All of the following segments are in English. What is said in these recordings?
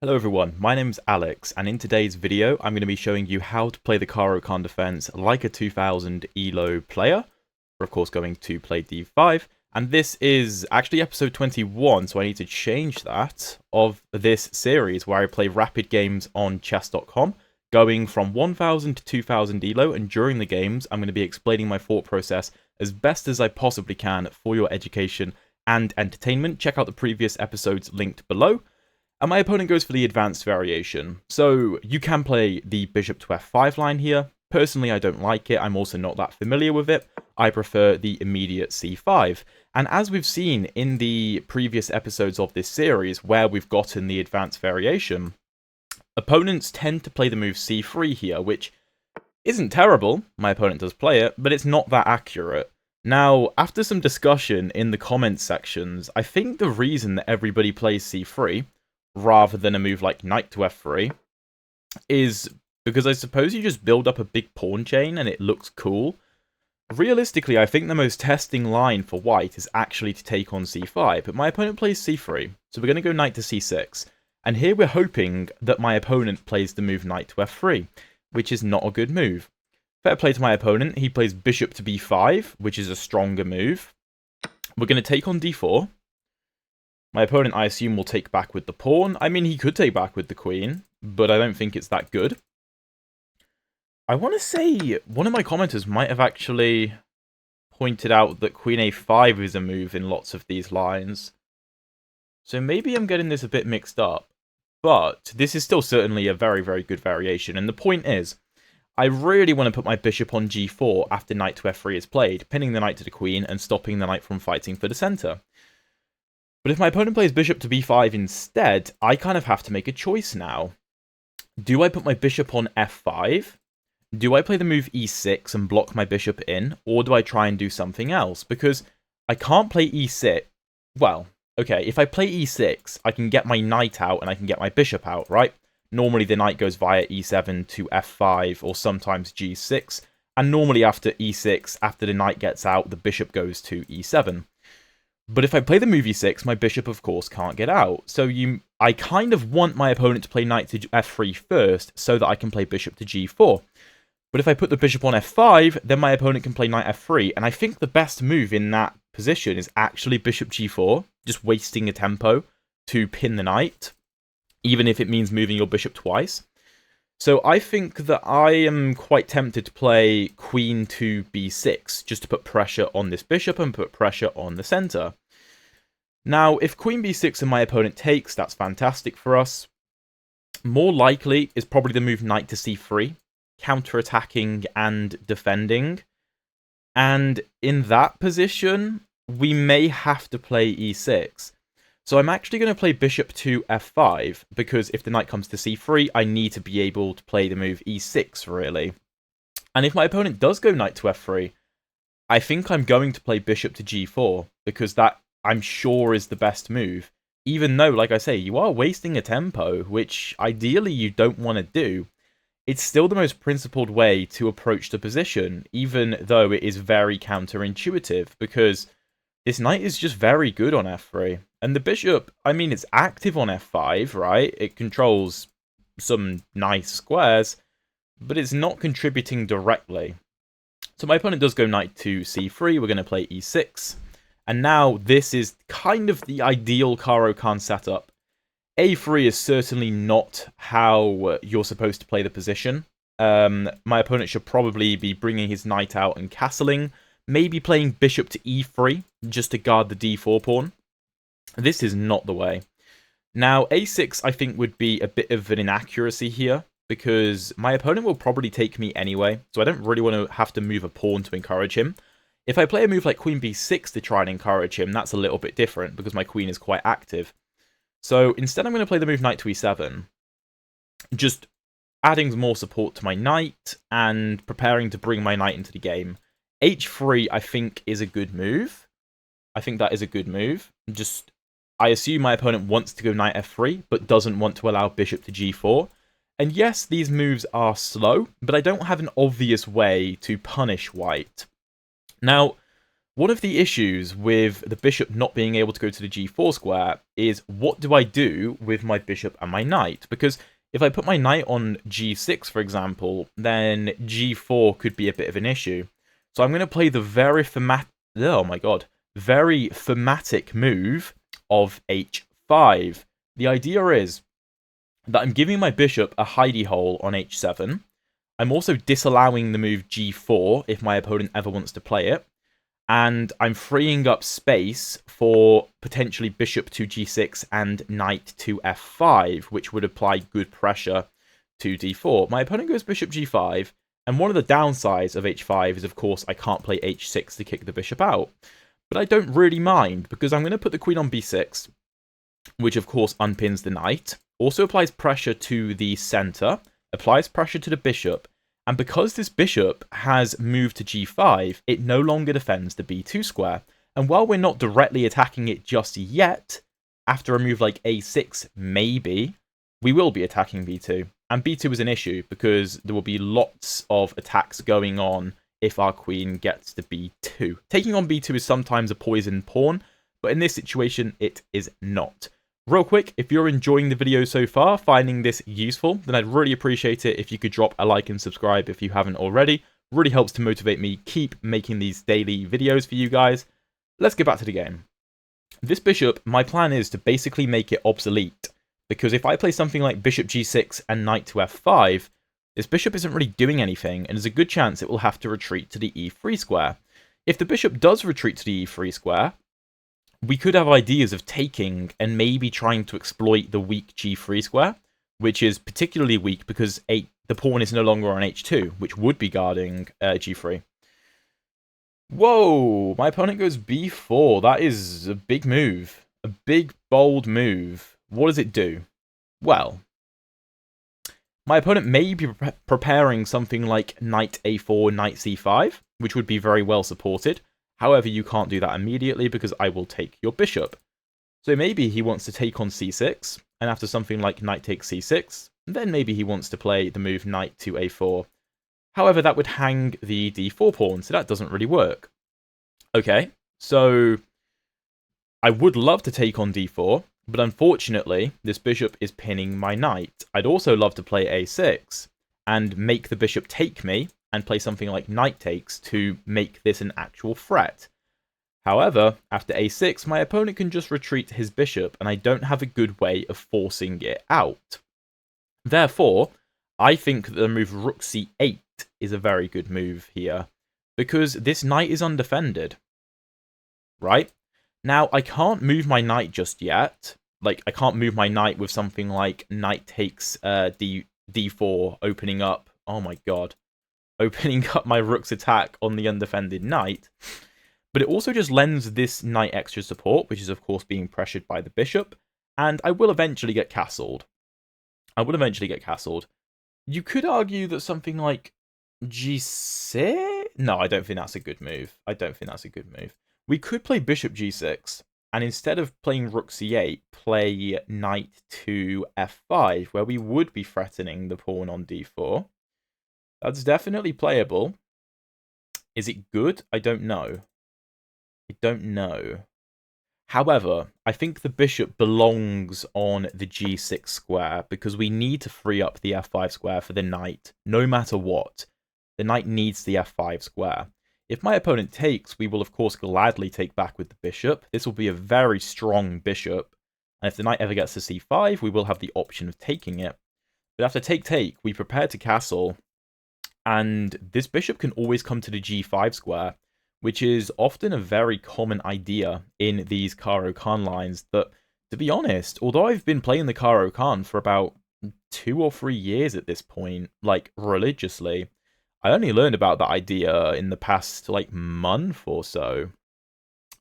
Hello everyone, my name's Alex, and in today's video I'm going to be showing you how to play the Caro Kann Defense like a 2000 ELO player. We're of course going to play d5, and this is actually episode 21, so I need to change that, of this series where I play rapid games on chess.com, going from 1000 to 2000 ELO, and during the games I'm going to be explaining my thought process as best as I possibly can for your education and entertainment. Check out the previous episodes linked below. And my opponent goes for the advanced variation. So you can play the bishop to f5 line here. Personally, I don't like it. I'm also not that familiar with it. I prefer the immediate c5. And as we've seen in the previous episodes of this series, where we've gotten the advanced variation, opponents tend to play the move c3 here, which isn't terrible. My opponent does play it, but it's not that accurate. Now, after some discussion in the comments sections, I think the reason that everybody plays c3 rather than a move like knight to f3 is because I suppose you just build up a big pawn chain and it looks cool. Realistically, I think the most testing line for white is actually to take on c5, but my opponent plays c3, so we're going to go knight to c6. And here we're hoping that my opponent plays the move knight to f3, which is not a good move. Fair play to my opponent, he plays bishop to b5, which is a stronger move. We're going to take on d4. My opponent, I assume, will take back with the pawn. I mean, he could take back with the queen, but I don't think it's that good. I want to say one of my commenters might have actually pointed out that queen a5 is a move in lots of these lines. So maybe I'm getting this a bit mixed up. But this is still certainly a very, very good variation. And the point is, I really want to put my bishop on g4 after knight to f3 is played, pinning the knight to the queen and stopping the knight from fighting for the center. But if my opponent plays bishop to b5 instead, I kind of have to make a choice now. Do I put my bishop on f5? Do I play the move e6 and block my bishop in? Or do I try and do something else? Because I can't play e6. Well, okay, if I play e6, I can get my knight out and I can get my bishop out, right? Normally the knight goes via e7 to f5 or sometimes g6. And normally after e6, after the knight gets out, the bishop goes to e7. But if I play the move e6, my bishop, of course, can't get out. So I kind of want my opponent to play knight to f3 first, so that I can play bishop to g4. But if I put the bishop on f5, then my opponent can play knight f3. And I think the best move in that position is actually bishop g4, just wasting a tempo to pin the knight, even if it means moving your bishop twice. So I think that I am quite tempted to play queen to b6, just to put pressure on this bishop and put pressure on the center. Now, if queen b6 and my opponent takes, that's fantastic for us. More likely is probably the move knight to c3, counter-attacking and defending. And in that position, we may have to play e6. So I'm actually going to play bishop to f5, because if the knight comes to c3, I need to be able to play the move e6, really. And if my opponent does go knight to f3, I think I'm going to play bishop to g4, because that, I'm sure, is the best move. Even though, like I say, you are wasting a tempo, which ideally you don't want to do. It's still the most principled way to approach the position, even though it is very counterintuitive, because this knight is just very good on f3. And the bishop, I mean, it's active on f5, right? It controls some nice squares, but it's not contributing directly. So my opponent does go knight to c3. We're going to play e6. And now this is kind of the ideal Caro Kann setup. a3 is certainly not how you're supposed to play the position. My opponent should probably be bringing his knight out and castling. Maybe playing bishop to e3, just to guard the d4 pawn. This is not the way. Now, a6, I think, would be a bit of an inaccuracy here, because my opponent will probably take me anyway, so I don't really want to have to move a pawn to encourage him. If I play a move like queen b6 to try and encourage him, that's a little bit different, because my queen is quite active. So instead I'm going to play the move knight to e7, just adding more support to my knight, and preparing to bring my knight into the game. h3, I think, is a good move. I think that is a good move. I assume my opponent wants to go knight f3, but doesn't want to allow bishop to g4. And yes, these moves are slow, but I don't have an obvious way to punish white. Now, One of the issues with the bishop not being able to go to the g4 square is, what do I do with my bishop and my knight? Because if I put my knight on g6, for example, then g4 could be a bit of an issue. So I'm going to play the very thematic move of h5. The idea is that I'm giving my bishop a hidey hole on h7. I'm also disallowing the move g4 if my opponent ever wants to play it. And I'm freeing up space for potentially bishop to g6 and knight to f5, which would apply good pressure to d4. My opponent goes bishop g5, and one of the downsides of h5 is, of course, I can't play h6 to kick the bishop out. But I don't really mind, because I'm going to put the queen on b6, which of course unpins the knight, also applies pressure to the center, applies pressure to the bishop, and because this bishop has moved to g5, it no longer defends the b2 square. And while we're not directly attacking it just yet, after a move like a6, maybe, we will be attacking b2. And b2 is an issue, because there will be lots of attacks going on if our queen gets to b2. Taking on b2 is sometimes a poisoned pawn, but in this situation, it is not. Real quick, if you're enjoying the video so far, finding this useful, then I'd really appreciate it if you could drop a like and subscribe if you haven't already. Really helps to motivate me keep making these daily videos for you guys. Let's get back to the game. This bishop, my plan is to basically make it obsolete, because if I play something like bishop g6 and knight to f5, this bishop isn't really doing anything, and there's a good chance it will have to retreat to the e3 square. If the bishop does retreat to the e3 square, we could have ideas of taking and maybe trying to exploit the weak g3 square, which is particularly weak because the pawn is no longer on h2, which would be guarding g3. Whoa, my opponent goes b4. That is a big move. A big, bold move. What does it do? Well, my opponent may be preparing something like knight a4, knight c5, which would be very well supported. However, you can't do that immediately because I will take your bishop. So maybe he wants to take on c6, and after something like knight takes c6, then maybe he wants to play the move knight to a4. However, that would hang the d4 pawn, so that doesn't really work. Okay, so I would love to take on d4, but unfortunately, this bishop is pinning my knight. I'd also love to play a6 and make the bishop take me, and play something like knight takes to make this an actual threat. However, after a6, my opponent can just retreat his bishop, and I don't have a good way of forcing it out. Therefore, I think that the move rook c8 is a very good move here, because this knight is undefended. Right? Now, I can't move my knight just yet. Like, I can't move my knight with something like knight takes d4, opening up. Oh my god. Opening up my rook's attack on the undefended knight. But it also just lends this knight extra support, which is of course being pressured by the bishop, and I will eventually get castled. You could argue that something like g6? No, I don't think that's a good move. We could play bishop g6, and instead of playing rook c8, play knight to f5, where we would be threatening the pawn on d4. That's definitely playable. Is it good? I don't know. However, I think the bishop belongs on the g6 square because we need to free up the f5 square for the knight, no matter what. The knight needs the f5 square. If my opponent takes, we will of course gladly take back with the bishop. This will be a very strong bishop. And if the knight ever gets to c5, we will have the option of taking it. But after take, we prepare to castle. And this bishop can always come to the g5 square, which is often a very common idea in these Caro Kann lines that, to be honest, although I've been playing the Caro Kann for about 2 or 3 years at this point, like, religiously, I only learned about that idea in the past, like, month or so.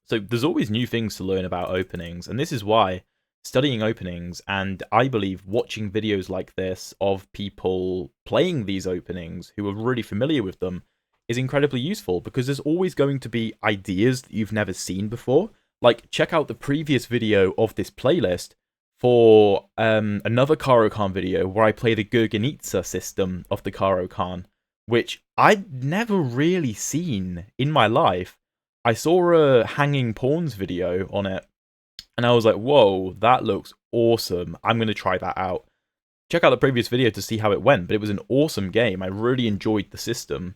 So there's always new things to learn about openings, and this is why studying openings, and I believe watching videos like this of people playing these openings who are really familiar with them, is incredibly useful, because there's always going to be ideas that you've never seen before. Like, check out the previous video of this playlist for another Caro Kann video where I play the Gurgenitsa system of the Caro Kann, which I'd never really seen in my life. I saw a hanging pawns video on it, and I was like, whoa, that looks awesome. I'm going to try that out. Check out the previous video to see how it went, but it was an awesome game. I really enjoyed the system.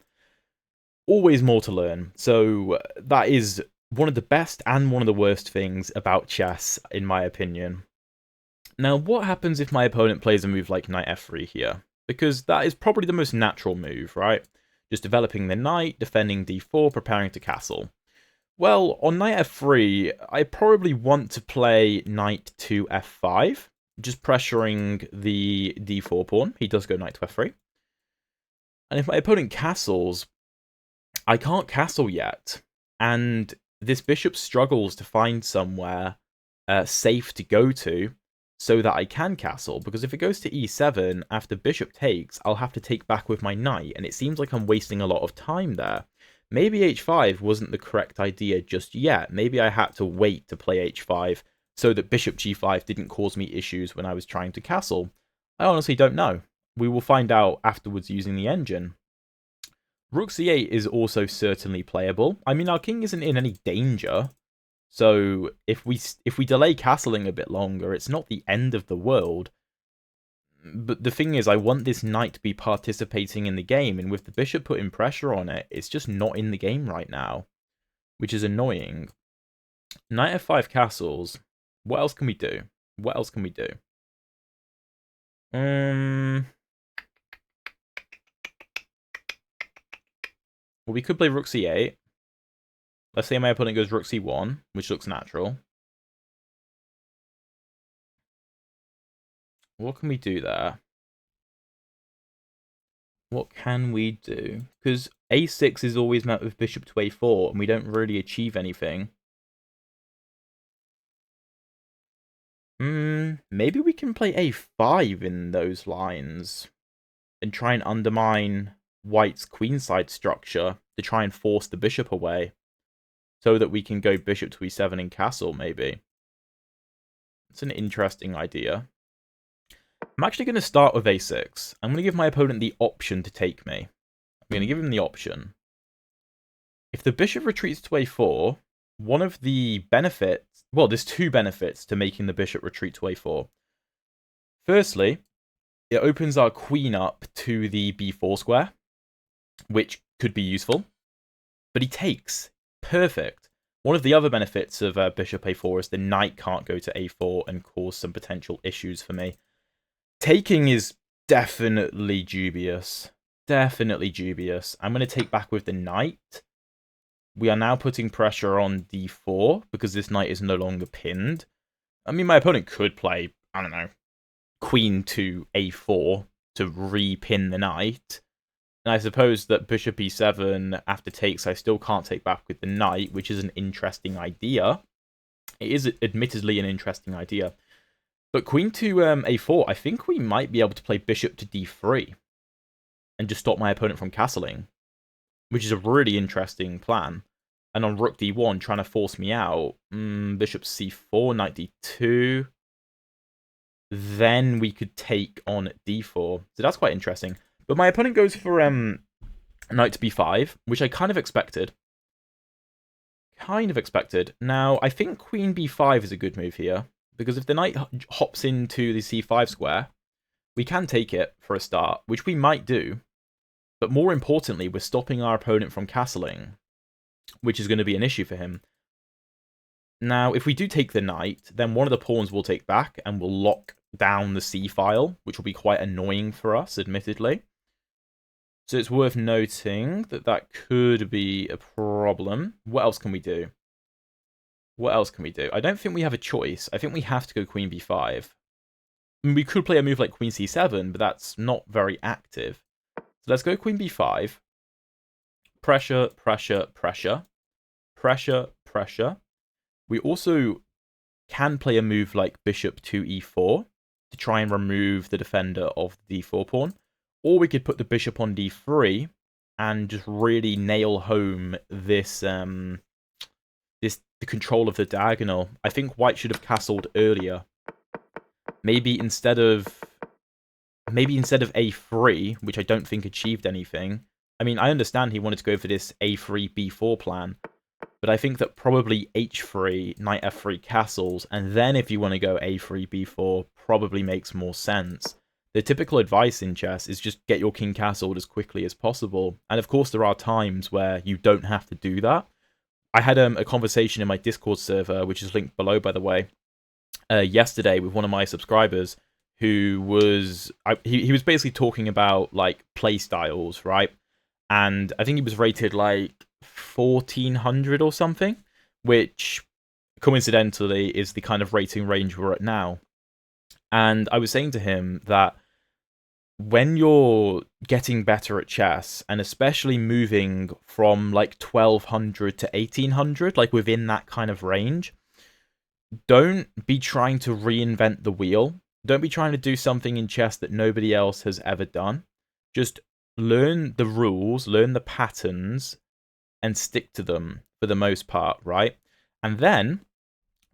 Always more to learn. So that is one of the best and one of the worst things about chess, in my opinion. Now, what happens if my opponent plays a move like knight f3 here? Because that is probably the most natural move, right? Just developing the knight, defending d4, preparing to castle. Well, on knight f3, I probably want to play knight to f5, just pressuring the d4 pawn. He does go knight to f3. And if my opponent castles, I can't castle yet, and this bishop struggles to find somewhere safe to go to so that I can castle, because if it goes to e7, after bishop takes, I'll have to take back with my knight, and it seems like I'm wasting a lot of time there. Maybe h5 wasn't the correct idea just yet. Maybe I had to wait to play h5 so that bishop g5 didn't cause me issues when I was trying to castle. I honestly don't know. We will find out afterwards using the engine. Rook c8 is also certainly playable. I mean, our king isn't in any danger, so if we delay castling a bit longer, it's not the end of the world. But the thing is, I want this knight to be participating in the game, and with the bishop putting pressure on it, it's just not in the game right now, which is annoying. Knight f5 castles. What else can we do? What else can we do? Well, we could play rook c8. Let's say my opponent goes rook c1, which looks natural. What can we do there? What can we do? Because a6 is always met with bishop to a4, and we don't really achieve anything. Maybe we can play a5 in those lines and try and undermine white's queenside structure to try and force the bishop away so that we can go bishop to e7 and castle, maybe. It's an interesting idea. I'm actually going to start with a6. I'm going to give my opponent the option to take me. I'm going to give him the option. If the bishop retreats to a4, one of the benefits... Well, there's two benefits to making the bishop retreat to a4. Firstly, it opens our queen up to the b4 square, which could be useful. But he takes. Perfect. One of the other benefits of bishop a4 is the knight can't go to a4 and cause some potential issues for me. Taking is definitely dubious. Definitely dubious. I'm going to take back with the knight. We are now putting pressure on d4 because this knight is no longer pinned. I mean, my opponent could play, I don't know, queen to a4 to re-pin the knight. And I suppose that bishop e7 after takes, I still can't take back with the knight, which is an interesting idea. It is admittedly an interesting idea. But queen to a4, I think we might be able to play bishop to d3 and just stop my opponent from castling, which is a really interesting plan. And on rook d1, trying to force me out, bishop c4, knight d2. Then we could take on d4. So that's quite interesting. But my opponent goes for knight to b5, which I kind of expected. Now, I think queen b5 is a good move here, because if the knight hops into the c5 square, we can take it for a start, which we might do. But more importantly, we're stopping our opponent from castling, which is going to be an issue for him. Now, if we do take the knight, then one of the pawns will take back and will lock down the c-file, which will be quite annoying for us, admittedly. So it's worth noting that that could be a problem. What else can we do? What else can we do? I don't think we have a choice. I think we have to go queen b5. I mean, we could play a move like queen c7, but that's not very active. So let's go queen b5. Pressure, pressure, pressure. Pressure, pressure. We also can play a move like bishop to e4 to try and remove the defender of the d4 pawn. Or we could put the bishop on d3 and just really nail home this the control of the diagonal. I think white should have castled earlier. Maybe instead of a3, which I don't think achieved anything. I mean, I understand he wanted to go for this a3 b4 plan, But I think that probably h3, knight f3 castles, and then if you want to go a3, b4, probably makes more sense. The typical advice in chess is just get your king castled as quickly as possible. And of course, there are times where you don't have to do that. I had a conversation in my Discord server, which is linked below, by the way, yesterday with one of my subscribers who was he was basically talking about like play styles, right? And I think he was rated like 1400 or something, which coincidentally is the kind of rating range we're at now. And I was saying to him that when you're getting better at chess, and especially moving from like 1200 to 1800, like within that kind of range, don't be trying to reinvent the wheel. Don't be trying to do something in chess that nobody else has ever done. Just learn the rules, learn the patterns, and stick to them for the most part, right? And then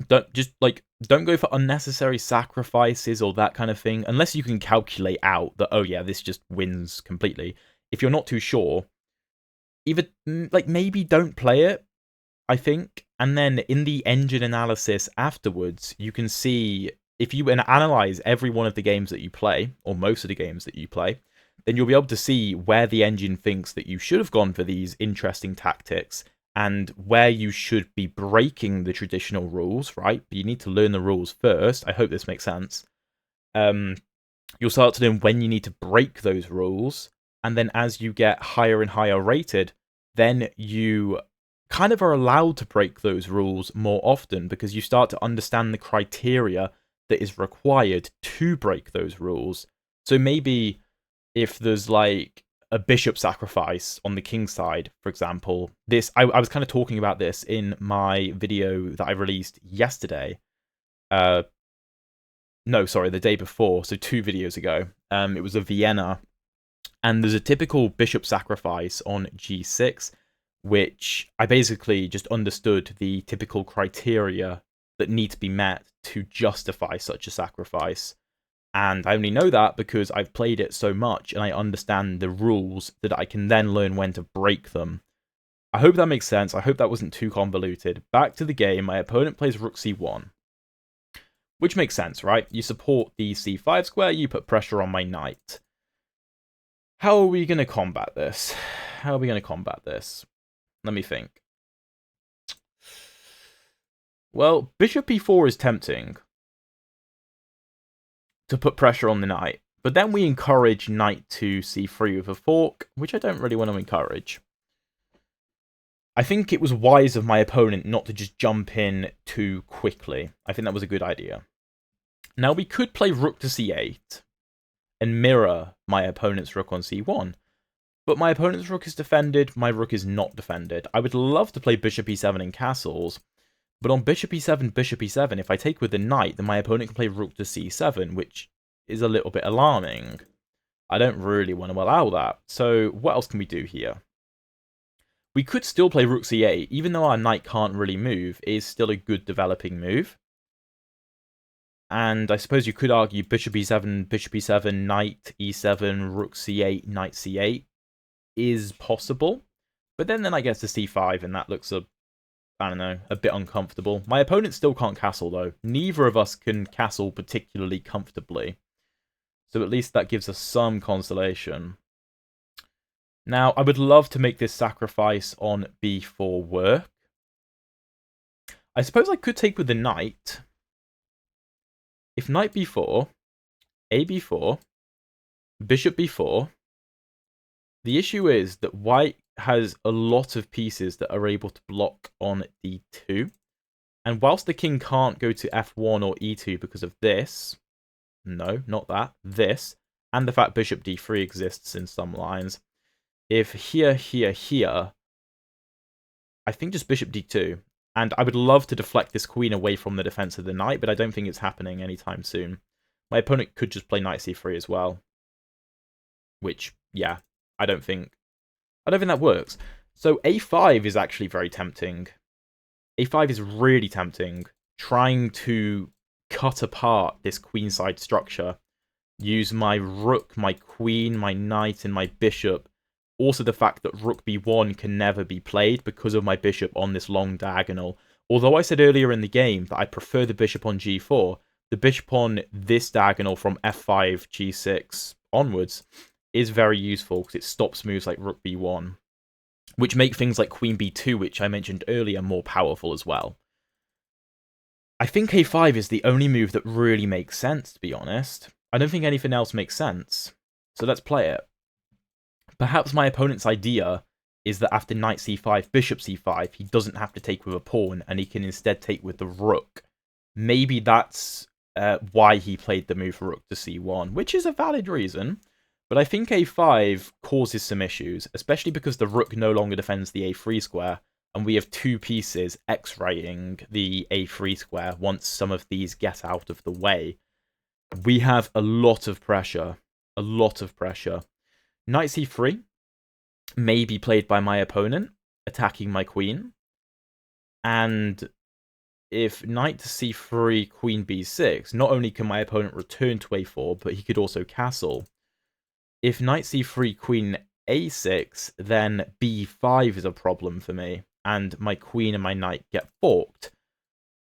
don't go for unnecessary sacrifices or that kind of thing, unless you can calculate out that, oh yeah, this just wins completely. If you're not too sure, either like maybe don't play it, I think, and then in the engine analysis afterwards, you can see, if you analyze every one of the games that you play, or most of the games that you play, then you'll be able to see where the engine thinks that you should have gone for these interesting tactics, and where you should be breaking the traditional rules, right? But you need to learn the rules first. I hope this makes sense. You'll start to learn when you need to break those rules, and then as you get higher and higher rated, then you kind of are allowed to break those rules more often, because you start to understand the criteria that is required to break those rules. So maybe if there's like a bishop sacrifice on the king side, for example, I was kind of talking about this in my video that I released yesterday. No, sorry, the day before, so 2 videos ago. It was a Vienna, and there's a typical bishop sacrifice on g6, which I basically just understood the typical criteria that need to be met to justify such a sacrifice. And I only know that because I've played it so much and I understand the rules that I can then learn when to break them. I hope that makes sense. I hope that wasn't too convoluted. Back to the game, my opponent plays rook c1. Which makes sense, right? You support the c5 square, you put pressure on my knight. How are we going to combat this? How are we going to combat this? Let me think. Well, bishop e4 is tempting to put pressure on the knight, but then we encourage knight to c3 with a fork, which I don't really want to encourage. I think it was wise of my opponent not to just jump in too quickly. I think that was a good idea. Now we could play rook to c8 and mirror my opponent's rook on c1, but my opponent's rook is defended, my rook is not defended. I would love to play bishop e7 in castles, but on bishop e7, if I take with the knight, then my opponent can play rook to c7, which is a little bit alarming. I don't really want to allow that. So what else can we do here? We could still play rook c8, even though our knight can't really move, it is still a good developing move. And I suppose you could argue bishop e7, knight e7, rook c8, knight c8 is possible. But then I guess to c5, and that looks I don't know, a bit uncomfortable. My opponent still can't castle, though. Neither of us can castle particularly comfortably. So at least that gives us some consolation. Now, I would love to make this sacrifice on b4 work. I suppose I could take with the knight. If knight b4, a b4, bishop b4, the issue is that white has a lot of pieces that are able to block on d2. And whilst the king can't go to f1 or e2 because of this, no, not that, this, and the fact bishop d3 exists in some lines, if here, I think just bishop d2. And I would love to deflect this queen away from the defense of the knight, but I don't think it's happening anytime soon. My opponent could just play knight c3 as well. Which, yeah, I don't think that works. So a5 is actually very tempting. a5 is really tempting. Trying to cut apart this queenside structure. Use my rook, my queen, my knight, and my bishop Also the fact that rook b1 can never be played because of my bishop on this long diagonal. Although I said earlier in the game that I prefer the bishop on g4, the bishop on this diagonal from f5, g6 onwards is very useful because it stops moves like rook b1, which make things like queen b2, which I mentioned earlier, more powerful as well. I think a5 is the only move that really makes sense, to be honest. I don't think anything else makes sense. So let's play it. Perhaps my opponent's idea is that after knight c5, bishop c5, he doesn't have to take with a pawn, and he can instead take with the rook. Maybe that's why he played the move rook to c1, which is a valid reason. But I think a5 causes some issues, especially because the rook no longer defends the a3 square, and we have two pieces x-raying the a3 square once some of these get out of the way. We have a lot of pressure. A lot of pressure. Knight c3 may be played by my opponent, attacking my queen. And if knight to c3, queen b6, not only can my opponent return to a4, but he could also castle. If knight c3, queen a6, then b5 is a problem for me, and my queen and my knight get forked.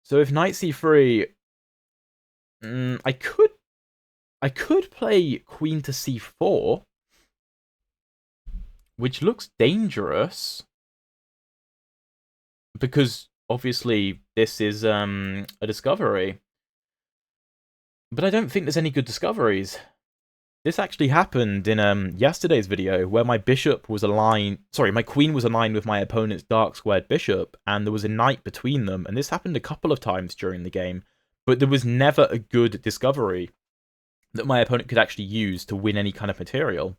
So if knight c3, I could play queen to c4, which looks dangerous, because obviously this is a discovery. But I don't think there's any good discoveries. This actually happened in yesterday's video, where my bishop was aligned... Sorry, my queen was aligned with my opponent's dark squared bishop, and there was a knight between them, and this happened a couple of times during the game, but there was never a good discovery that my opponent could actually use to win any kind of material.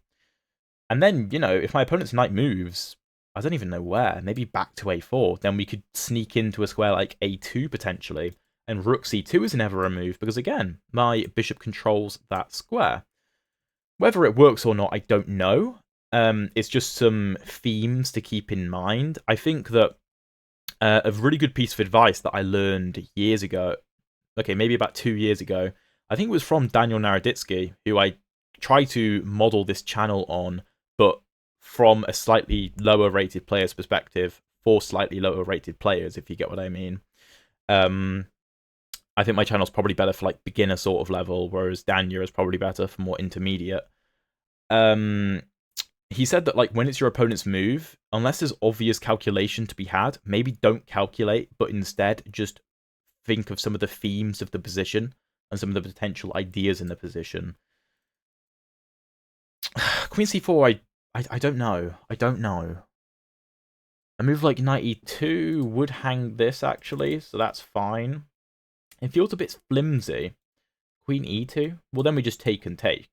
And then, you know, if my opponent's knight moves, I don't even know where, maybe back to a4, then we could sneak into a square like a2 potentially, and rook c2 is never a move, because again, my bishop controls that square. Whether it works or not, I don't know. It's just some themes to keep in mind. I think that a really good piece of advice that I learned years ago, okay, maybe about 2 years ago, I think it was from Daniel Naroditsky, who I try to model this channel on, but from a slightly lower rated player's perspective, for slightly lower rated players, if you get what I mean. I think my channel's probably better for like beginner sort of level, whereas Daniel is probably better for more intermediate. He said that like when it's your opponent's move, unless there's obvious calculation to be had, maybe don't calculate, but instead just think of some of the themes of the position and some of the potential ideas in the position. Queen c4, I don't know. I don't know. A move like knight e2 would hang this, actually, so that's fine. It feels a bit flimsy. Queen e2? Well, then we just take and take.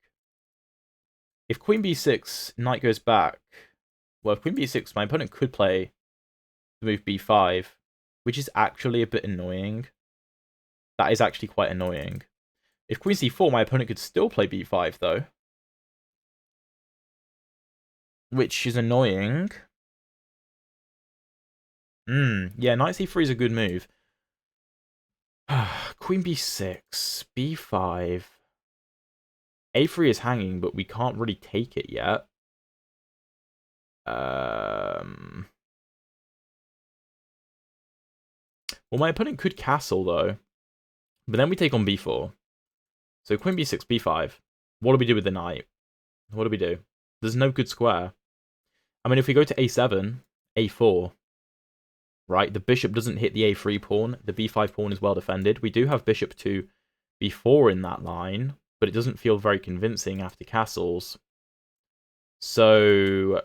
If queen b6, knight goes back... Well, if queen b6, my opponent could play the move b5, which is actually a bit annoying. That is actually quite annoying. If queen c4, my opponent could still play b5, though. Which is annoying. Yeah, knight c3 is a good move. Queen b6, b5. a3 is hanging, but we can't really take it yet. Well, my opponent could castle, though. But then we take on b4. So queen b6, b5. What do we do with the knight? What do we do? There's no good square. I mean, if we go to a7, a4, right, the bishop doesn't hit the a3 pawn. The b5 pawn is well defended. We do have bishop to b4 in that line, but it doesn't feel very convincing after castles. So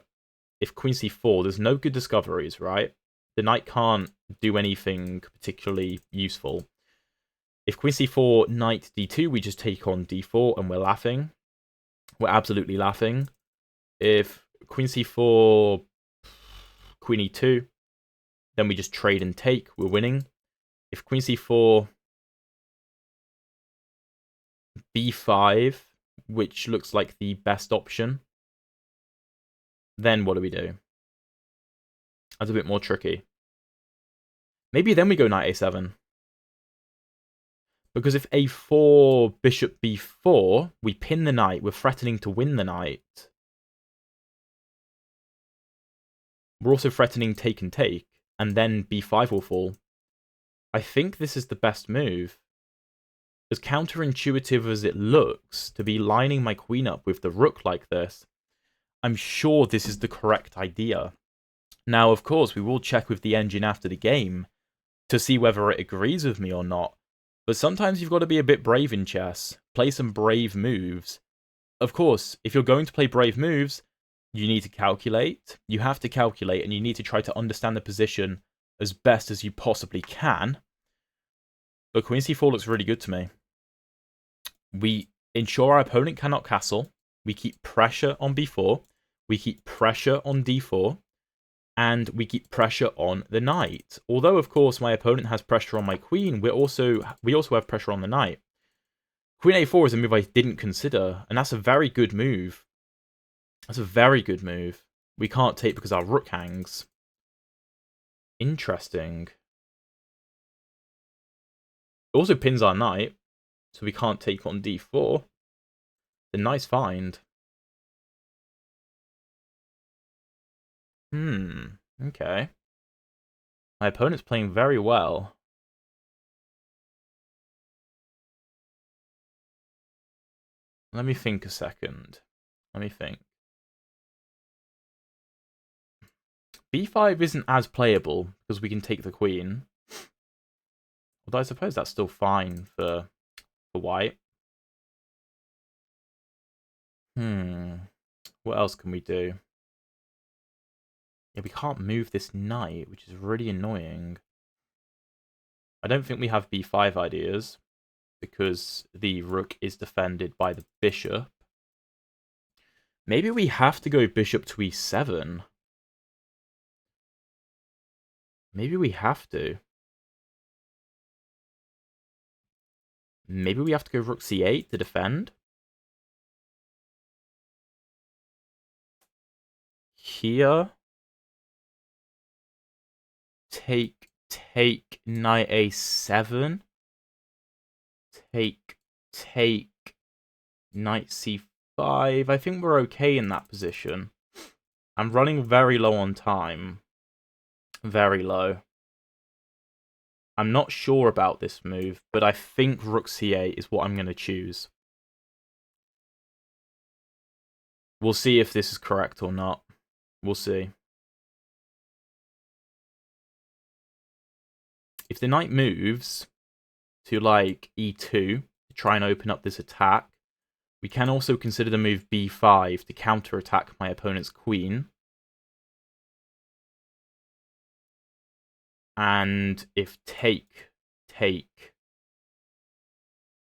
if queen c4, there's no good discoveries, right? The knight can't do anything particularly useful. If queen c4, knight d2, we just take on d4 and we're laughing. We're absolutely laughing. If queen c4, queen e2, then we just trade and take. We're winning. If queen c4, b5, which looks like the best option, then what do we do? That's a bit more tricky. Maybe then we go knight a7. Because if a4, bishop b4, we pin the knight, we're threatening to win the knight. we're also threatening take and take, and then b5 will fall. I think this is the best move. As counterintuitive as it looks, to be lining my queen up with the rook like this, I'm sure this is the correct idea. Now, of course, we will check with the engine after the game to see whether it agrees with me or not. But sometimes you've got to be a bit brave in chess. Play some brave moves. Of course, if you're going to play brave moves, you need to calculate. You have to calculate, and you need to try to understand the position as best as you possibly can. But queen c4 looks really good to me. We ensure our opponent cannot castle. We keep pressure on b4. We keep pressure on d4. And we keep pressure on the knight. Although, of course, my opponent has pressure on my queen, we also have pressure on the knight. Queen a4 is a move I didn't consider, and that's a very good move. That's a very good move. We can't take because our rook hangs. Interesting. It also pins our knight, so we can't take on d4. The nice find. Okay. My opponent's playing very well. Let me think a second. Let me think. b5 isn't as playable because we can take the queen. Although I suppose that's still fine for white. What else can we do? Yeah, we can't move this knight, which is really annoying. I don't think we have b5 ideas because the rook is defended by the bishop. Maybe we have to go bishop to e7. Maybe we have to. Maybe we have to go rook c8 to defend. Here. Take, knight a7. Take, knight c5. I think we're okay in that position. I'm running very low on time. Very low. I'm not sure about this move, but I think rook c8 is what I'm going to choose. We'll see if this is correct or not. We'll see. If the knight moves to like e2 to try and open up this attack, we can also consider the move b5 to counterattack my opponent's queen. And if take, I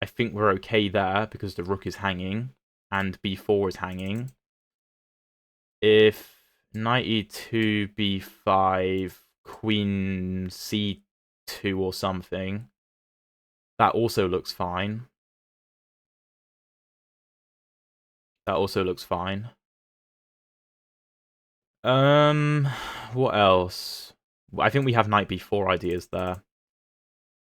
think we're okay there because the rook is hanging and b4 is hanging. If knight e2, b5, queen c2 or something, that also looks fine. That also looks fine. What else? I think we have knight b4 ideas there.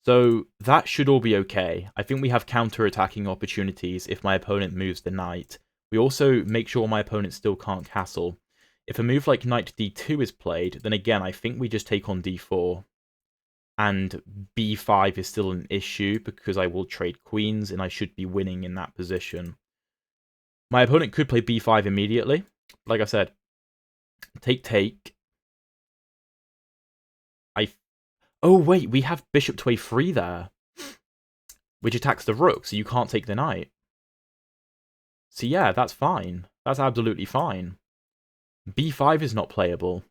So that should all be okay. I think we have counter-attacking opportunities if my opponent moves the knight. We also make sure my opponent still can't castle. If a move like knight d2 is played, then again, I think we just take on d4. And b5 is still an issue because I will trade queens and I should be winning in that position. My opponent could play b5 immediately. Like I said, take. Oh, wait, we have bishop to a3 there, which attacks the rook, so you can't take the knight. So yeah, that's fine. That's absolutely fine. b5 is not playable.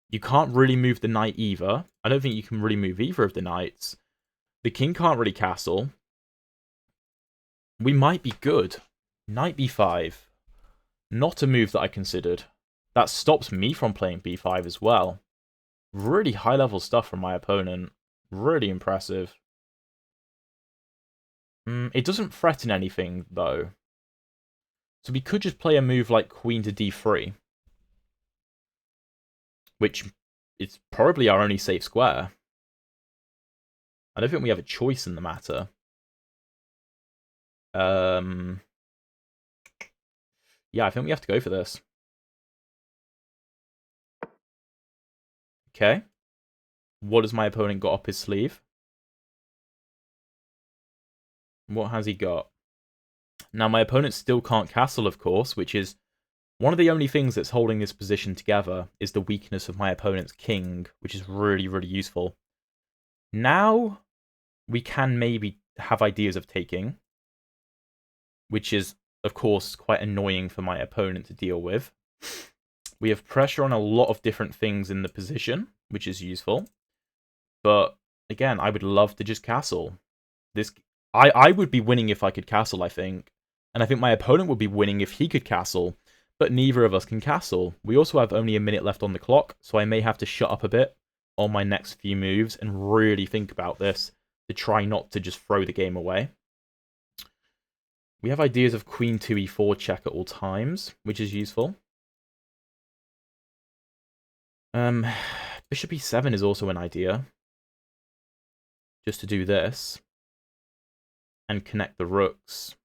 You can't really move the knight either. I don't think you can really move either of the knights. The king can't really castle. We might be good. Knight b5. Not a move that I considered. That stops me from playing b5 as well. Really high-level stuff from my opponent. Really impressive. It doesn't threaten anything, though. So we could just play a move like queen to d3. Which is probably our only safe square. I don't think we have a choice in the matter. Yeah, I think we have to go for this. Okay. What has my opponent got up his sleeve? What has he got? Now, my opponent still can't castle, of course, which is one of the only things that's holding this position together is the weakness of my opponent's king, which is really, really useful. Now, we can maybe have ideas of taking, which is, of course, quite annoying for my opponent to deal with. We have pressure on a lot of different things in the position, which is useful. But, again, I would love to just castle. I would be winning if I could castle, I think. And I think my opponent would be winning if he could castle. But neither of us can castle. We also have only a minute left on the clock, so I may have to shut up a bit on my next few moves and really think about this to try not to just throw the game away. We have ideas of Queen 2 e4 check at all times, which is useful. Bishop e7 is also an idea. Just to do this. And connect the rooks.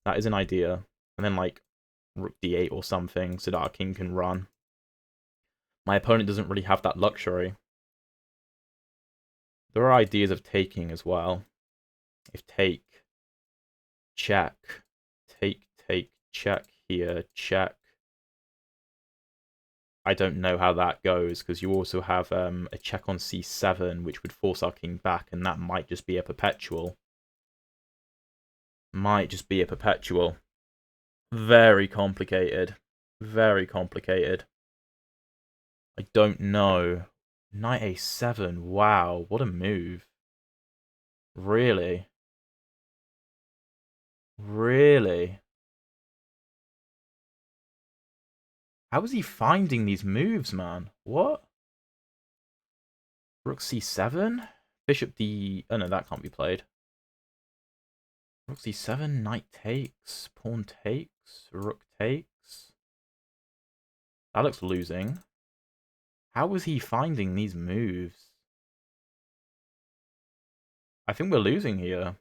That is an idea. And then, like, rook d8 or something so that our king can run. My opponent doesn't really have that luxury. There are ideas of taking as well. If take, check, take, check here, check. I don't know how that goes, because you also have a check on c7, which would force our king back, and that might just be a perpetual. Might just be a perpetual. Very complicated. Very complicated. I don't know. Knight a7. Wow, what a move. Really? Really? How is he finding these moves, man? What? Rook c7? Bishop d... Oh no, that can't be played. Rook c7, knight takes, pawn takes, rook takes. That looks losing. How was he finding these moves? I think we're losing here.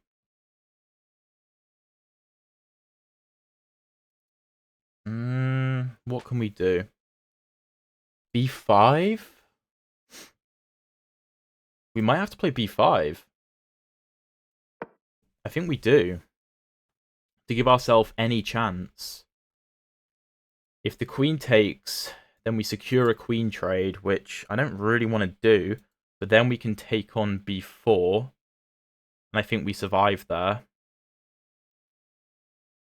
What can we do? b5? We might have to play b5. I think we do. To give ourselves any chance. If the queen takes, then we secure a queen trade, which I don't really want to do. But then we can take on b4. And I think we survive there.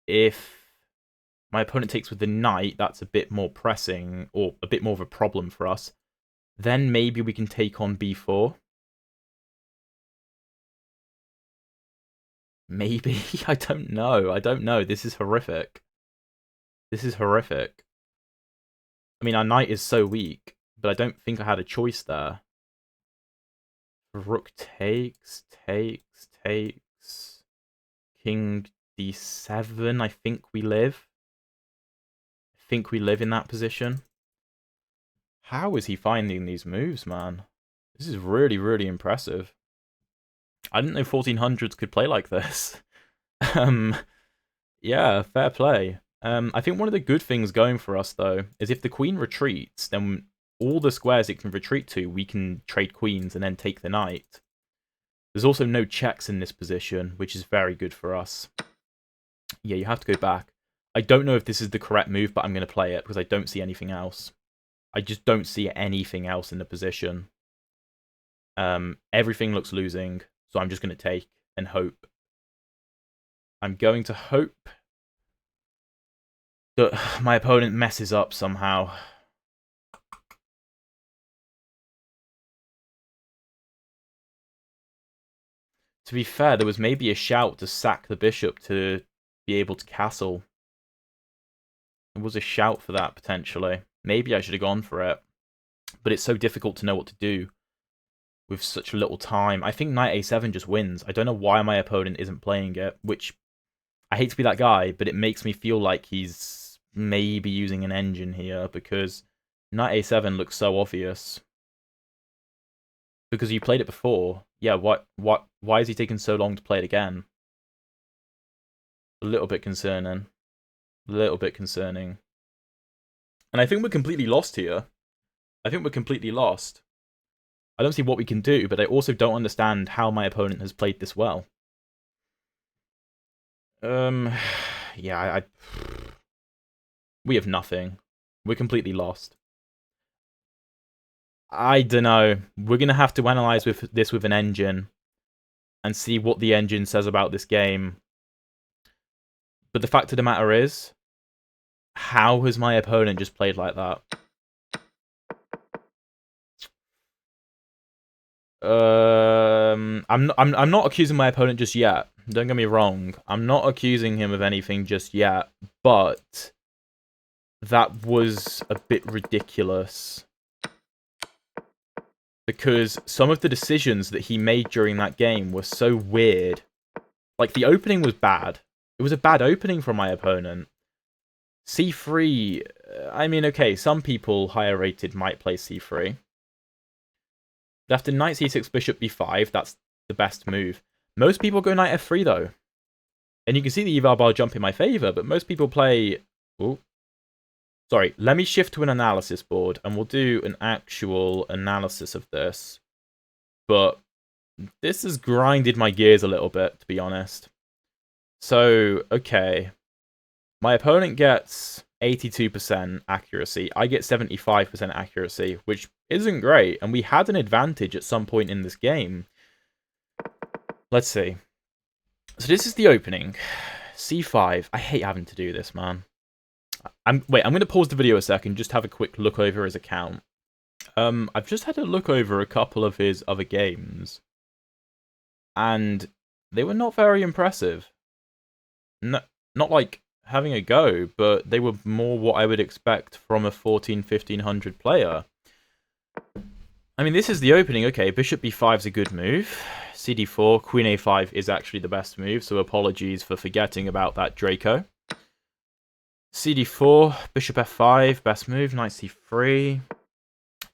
If my opponent takes with the knight, that's a bit more pressing, or a bit more of a problem for us. Then maybe we can take on b4. Maybe? I don't know. I don't know. This is horrific. This is horrific. I mean, our knight is so weak, but I don't think I had a choice there. Rook takes, takes, takes. King d7, I think we live. I think we live in that position. How is he finding these moves, man? This is really, really impressive. I didn't know 1400s could play like this. Yeah, fair play. I think one of the good things going for us, though, is if the queen retreats, then all the squares it can retreat to, we can trade queens and then take the knight. There's also no checks in this position, which is very good for us. Yeah, you have to go back. I don't know if this is the correct move, but I'm going to play it because I don't see anything else. I just don't see anything else in the position. Everything looks losing, so I'm just going to take and hope. I'm going to hope that my opponent messes up somehow. To be fair, there was maybe a shout to sack the bishop to be able to castle. There was a shout for that, potentially. Maybe I should have gone for it. But it's so difficult to know what to do with such little time. I think knight a7 just wins. I don't know why my opponent isn't playing it, which I hate to be that guy, but it makes me feel like he's maybe using an engine here because knight a7 looks so obvious. Because you played it before. Yeah, why is he taking so long to play it again? A little bit concerning. A little bit concerning. And I think we're completely lost here. I think we're completely lost. I don't see what we can do, but I also don't understand how my opponent has played this well. Yeah, we have nothing. We're completely lost. I don't know. We're going to have to analyze this with an engine and see what the engine says about this game. But the fact of the matter is, how has my opponent just played like that? I'm not accusing my opponent just yet. Don't get me wrong. I'm not accusing him of anything just yet, but that was a bit ridiculous. Because some of the decisions that he made during that game were so weird. Like, the opening was bad. It was a bad opening from my opponent. C3, I mean, okay, some people higher rated might play C3. After knight c6, bishop b5, that's the best move. Most people go knight f3, though. And you can see the eval bar jump in my favour, but most people play... Ooh. Sorry, let me shift to an analysis board, and we'll do an actual analysis of this. But this has grinded my gears a little bit, to be honest. So, okay. My opponent gets 82% accuracy. I get 75% accuracy, which isn't great, and we had an advantage at some point in this game. Let's see. So this is the opening. C5. I hate having to do this, man. I'm going to pause the video a second, just have a quick look over his account. I've just had a look over a couple of his other games, and they were not very impressive. No, not like having a go, but they were more what I would expect from a 1500 player. I mean, this is the opening. Okay, bishop b5 is a good move. cd4, queen a5 is actually the best move, so apologies for forgetting about that, Draco. cd4, bishop f5, best move, knight c3,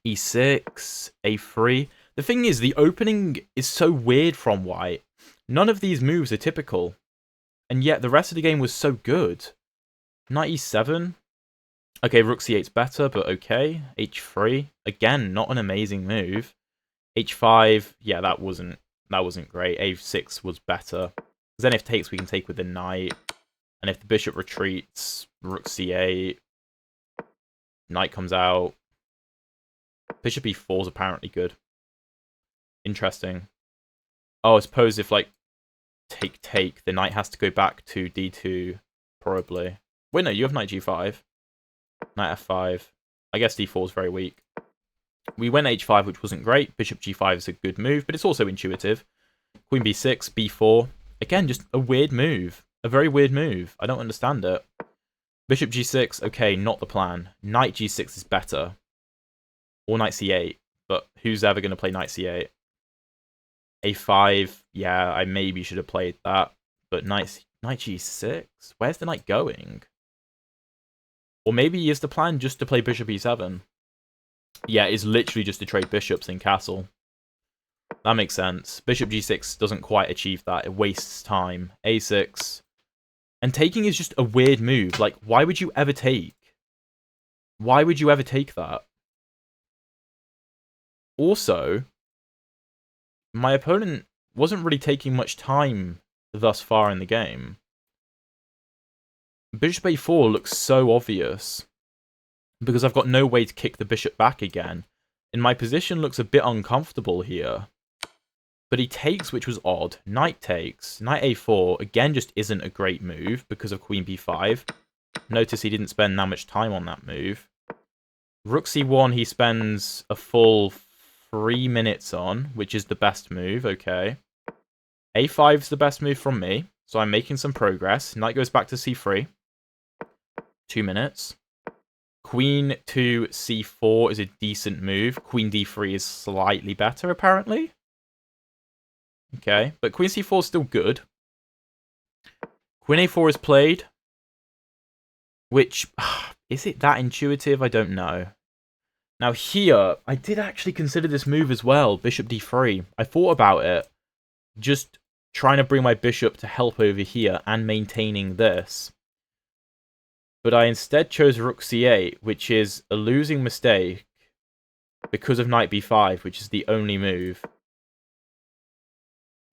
e6, a3. The thing is, the opening is so weird from white. None of these moves are typical. And yet, the rest of the game was so good. Knight e7. Okay, rook c8's better, but okay. h3. Again, not an amazing move. h5. Yeah, that wasn't great. a6 was better. Because then if takes, we can take with the knight. And if the bishop retreats, rook c8. Knight comes out. Bishop e4 is apparently good. Interesting. Oh, I suppose if, like, take, the knight has to go back to d2, probably. Wait, no, you have knight g5. Knight f5. I guess d4 is very weak. We went h5, which wasn't great. Bishop g5 is a good move, but it's also intuitive. Queen b6, b4. Again, just a weird move. A very weird move. I don't understand it. Bishop g6, okay, not the plan. Knight g6 is better. Or knight c8, but who's ever going to play knight c8? a5, yeah, I maybe should have played that. But knight g6? Where's the knight going? Or maybe is the plan just to play bishop e7? Yeah, it's literally just to trade bishops in castle. That makes sense. Bishop g6 doesn't quite achieve that. It wastes time. a6. And taking is just a weird move. Like, why would you ever take? Why would you ever take that? Also, my opponent wasn't really taking much time thus far in the game. Bishop a4 looks so obvious because I've got no way to kick the bishop back again. And my position looks a bit uncomfortable here. But he takes, which was odd. Knight takes. Knight a4, again, just isn't a great move because of queen b5. Notice he didn't spend that much time on that move. Rook c1, he spends a full 3 minutes on, which is the best move, okay. a5 is the best move from me, so I'm making some progress. Knight goes back to c3. 2 minutes. Queen to c4 is a decent move. Queen d3 is slightly better, apparently. Okay, but queen c4 is still good. Queen a4 is played. Which, is it that intuitive? I don't know. Now here, I did actually consider this move as well, bishop d3. I thought about it, just trying to bring my bishop to help over here and maintaining this. But I instead chose rook c8, which is a losing mistake. because of knight b5, which is the only move.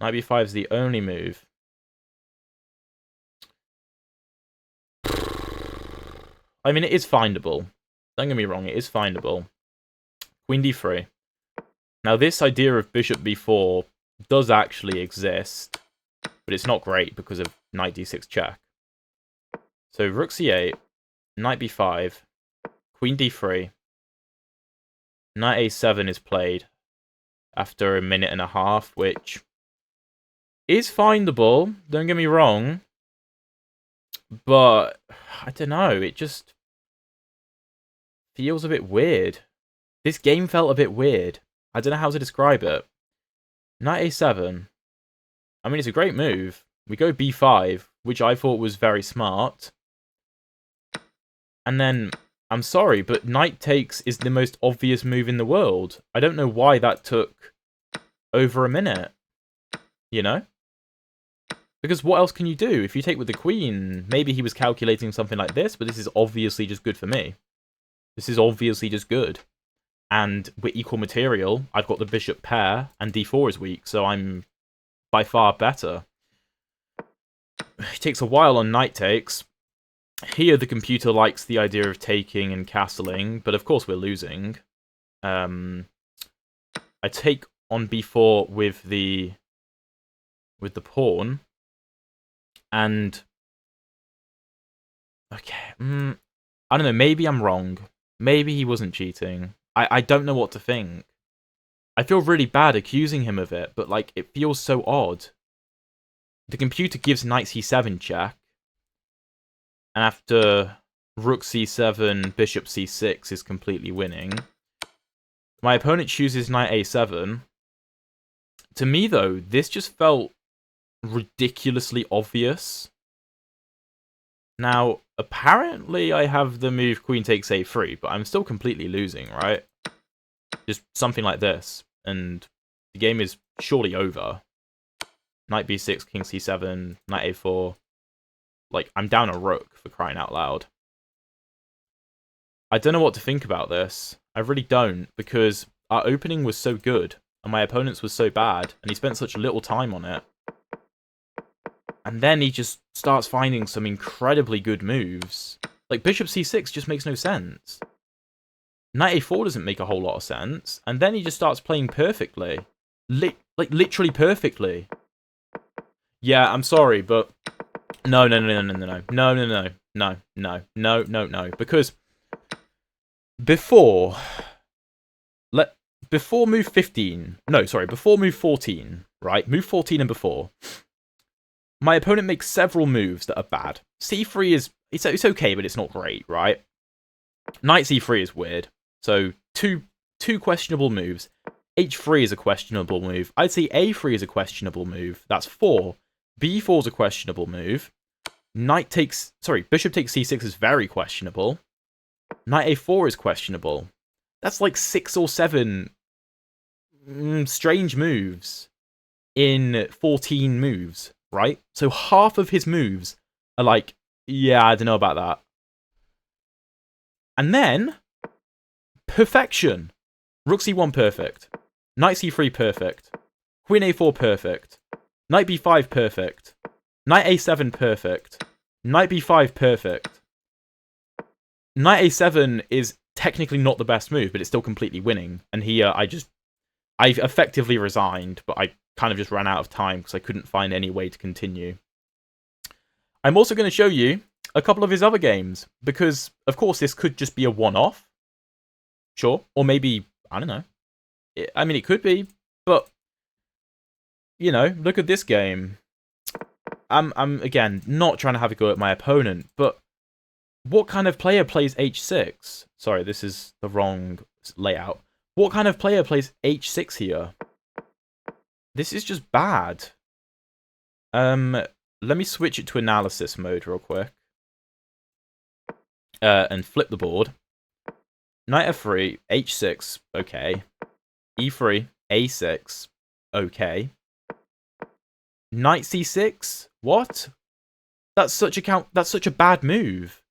Knight b5 is the only move. I mean, it is findable. Don't get me wrong, it is findable. Queen d3. Now, this idea of bishop b4 does actually exist, but it's not great because of knight d6 check. So rook c8, knight b5, queen d3, knight a7 is played after a minute and a half, which is findable, don't get me wrong, but I don't know, it just feels a bit weird. This game felt a bit weird. I don't know how to describe it. Knight a7. I mean, it's a great move. We go b5, which I thought was very smart. And then, I'm sorry, but knight takes is the most obvious move in the world. I don't know why that took over a minute. You know? Because what else can you do? If you take with the queen, maybe he was calculating something like this, but this is obviously just good for me. This is obviously just good. And we're equal material. I've got the bishop pair, and d4 is weak, so I'm by far better. It takes a while on knight takes. Here, the computer likes the idea of taking and castling, but of course we're losing. I take on b4 with the pawn, and okay, I don't know. Maybe I'm wrong. Maybe he wasn't cheating. I don't know what to think. I feel really bad accusing him of it, but like it feels so odd. The computer gives knight c7 check, and after rook c7, bishop c6 is completely winning. My opponent chooses knight a7. To me, though, this just felt ridiculously obvious. Now, apparently I have the move queen takes a3, but I'm still completely losing, right? Just something like this, and the game is surely over. Knight b6, king c7, knight a4. Like, I'm down a rook, for crying out loud. I don't know what to think about this. I really don't, because our opening was so good, and my opponent's was so bad, and he spent such little time on it. And then he just starts finding some incredibly good moves. Like, bishop c6 just makes no sense. Knight a4 doesn't make a whole lot of sense. And then he just starts playing perfectly. Literally perfectly. Yeah, I'm sorry, but... No. Because... Before move 15... No, sorry, before move 14, right? Move 14 and before... My opponent makes several moves that are bad. c3 is... It's okay, but it's not great, right? Knight c3 is weird. So, two questionable moves. h3 is a questionable move. I'd say a3 is a questionable move. That's 4. b4 is a questionable move. Bishop takes c6 is very questionable. Knight a4 is questionable. That's like 6 or 7 strange moves in 14 moves, right? So half of his moves are like, yeah, I don't know about that. And then, perfection. Rook c1 perfect. Knight c3 perfect. Queen a4 perfect. Knight b5 perfect. Knight a7 perfect. Knight b5 perfect. Knight a7 is technically not the best move, but it's still completely winning. And here, I've effectively resigned, but I kind of just ran out of time because I couldn't find any way to continue. I'm also going to show you a couple of his other games, because, of course, this could just be a one-off. Sure. Or maybe, I don't know. I mean, it could be, but, you know, look at this game. I'm again, not trying to have a go at my opponent, but what kind of player plays h6? Sorry, this is the wrong layout. What kind of player plays h6 here? This is just bad. Let me switch it to analysis mode real quick. And flip the board. Knight f3, h6, okay. e3, a6, okay. Knight c6, what? That's such a bad move.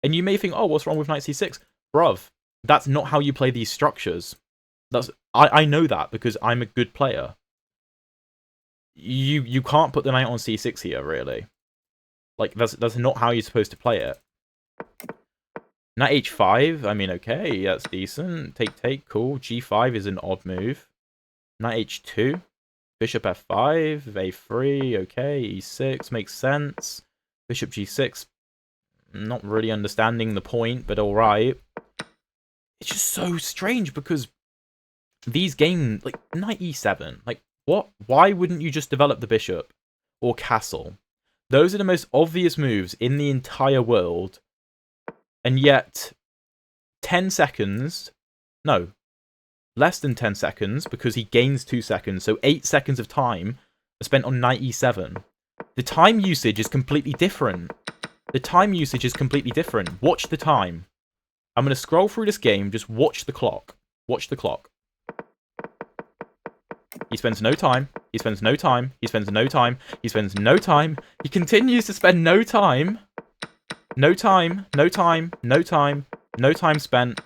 And you may think, oh, what's wrong with knight c6? Bruv, that's not how you play these structures. I know that because I'm a good player. You can't put the knight on c6 here, really. Like, that's not how you're supposed to play it. Knight h5, I mean, okay, that's decent. Take, cool. g5 is an odd move. Knight h2. Bishop f5, a3, okay. e6 makes sense. Bishop g6. Not really understanding the point, but alright. It's just so strange because these games, like, knight e7, like, what? Why wouldn't you just develop the bishop? Or castle? Those are the most obvious moves in the entire world. And yet, 10 seconds, no, less than 10 seconds, because he gains 2 seconds, so 8 seconds of time are spent on knight e7. The time usage is completely different. The time usage is completely different. Watch the time. I'm going to scroll through this game, just watch the clock. Watch the clock. He spends no time. He spends no time. He spends no time. He spends no time. He continues to spend no time. No time. No time. No time. No time spent.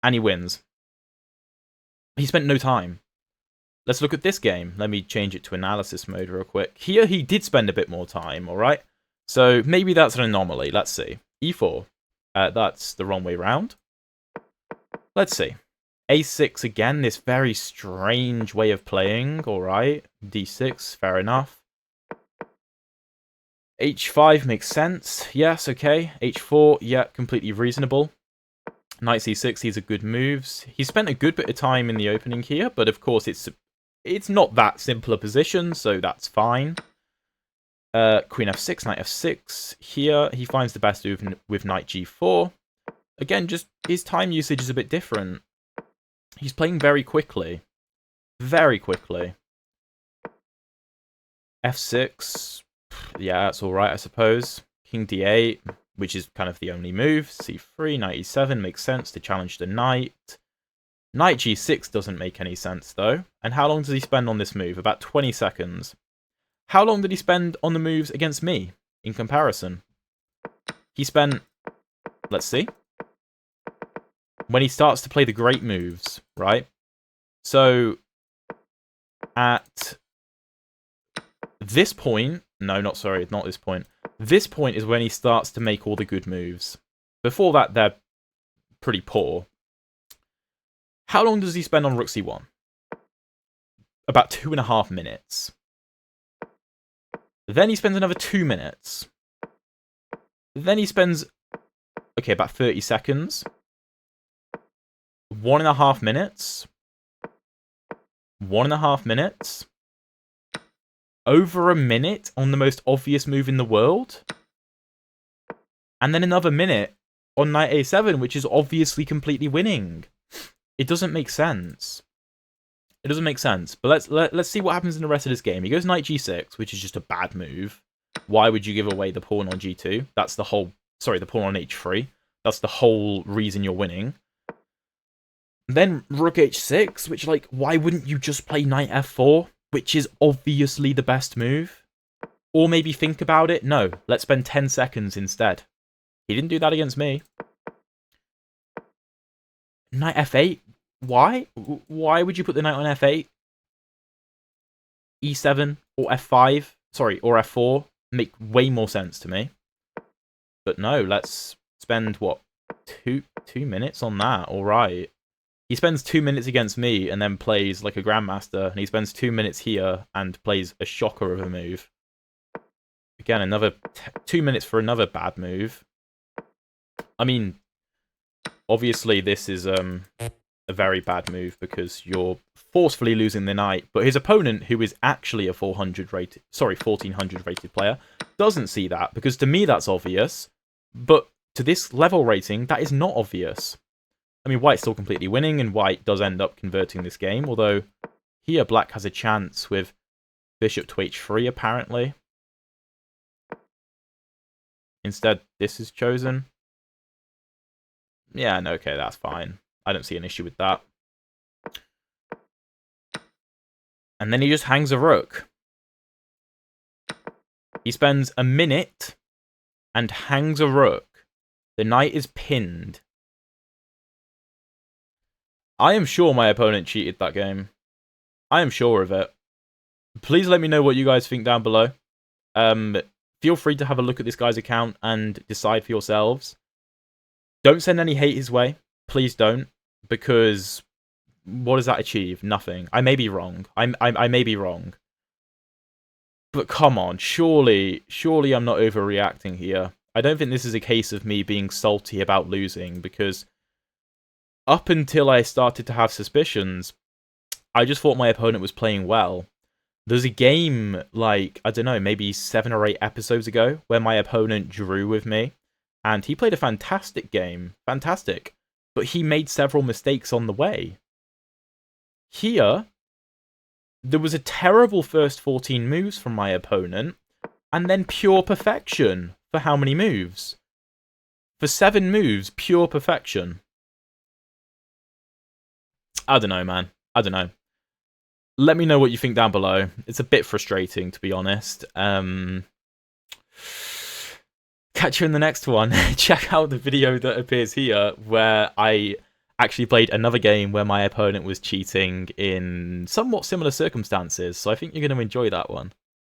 And he wins. He spent no time. Let's look at this game. Let me change it to analysis mode real quick. Here he did spend a bit more time, alright? So maybe that's an anomaly. Let's see. e4. That's the wrong way round. Let's see. a6 again, this very strange way of playing, alright. d6, fair enough. h5 makes sense. Yes, okay. h4, yeah, completely reasonable. Knight c6, these are good moves. He spent a good bit of time in the opening here, but of course it's not that simple a position, so that's fine. Queen f6, knight f6. Here, he finds the best move with knight g4. Again, just his time usage is a bit different. He's playing very quickly. Very quickly. f6. Yeah, that's alright, I suppose. King d8, which is kind of the only move. c3, knight e7 makes sense to challenge the knight. Knight g6 doesn't make any sense, though. And how long does he spend on this move? About 20 seconds. How long did he spend on the moves against me, in comparison? He spent... Let's see. When he starts to play the great moves, right? So, at this point... No, not this point. This point is when he starts to make all the good moves. Before that, they're pretty poor. How long does he spend on rook c1? About 2.5 minutes. Then he spends another 2 minutes. Then he spends... Okay, about 30 seconds. 1.5 minutes. 1.5 minutes. Over a minute on the most obvious move in the world. And then another minute on knight a7, which is obviously completely winning. It doesn't make sense. It doesn't make sense. But let's see what happens in the rest of this game. He goes knight g6, which is just a bad move. Why would you give away the pawn on g2? That's the whole... Sorry, the pawn on h3. That's the whole reason you're winning. Then rook h6, which, like, why wouldn't you just play knight f4? Which is obviously the best move. Or maybe think about it. No, let's spend 10 seconds instead. He didn't do that against me. Knight f8? Why? Why would you put the knight on f8? e7 or f5? Sorry, or f4 make way more sense to me. But no, let's spend, what, two minutes on that? Alright. He spends 2 minutes against me and then plays like a grandmaster, and he spends 2 minutes here and plays a shocker of a move. Again, another 2 minutes for another bad move. I mean, obviously this is a very bad move because you're forcefully losing the knight, but his opponent, who is actually a 1400 rated player, doesn't see that, because to me that's obvious, but to this level rating, that is not obvious. I mean, white's still completely winning, and white does end up converting this game, although here black has a chance with bishop to h3, apparently. Instead, this is chosen. Yeah, no, okay, that's fine. I don't see an issue with that. And then he just hangs a rook. He spends a minute and hangs a rook. The knight is pinned. I am sure my opponent cheated that game. I am sure of it. Please let me know what you guys think down below. Feel free to have a look at this guy's account and decide for yourselves. Don't send any hate his way. Please don't. Because what does that achieve? Nothing. I may be wrong. I may be wrong. But come on, surely I'm not overreacting here. I don't think this is a case of me being salty about losing, because up until I started to have suspicions, I just thought my opponent was playing well. There's a game, like, I don't know, maybe 7 or 8 episodes ago, where my opponent drew with me, and he played a fantastic game. Fantastic. But he made several mistakes on the way. Here, there was a terrible first 14 moves from my opponent, and then pure perfection for how many moves? For 7 moves, pure perfection. I don't know, man. I don't know. Let me know what you think down below. It's a bit frustrating, to be honest. Catch you in the next one. Check out the video that appears here, where I actually played another game where my opponent was cheating in somewhat similar circumstances, so I think you're going to enjoy that one.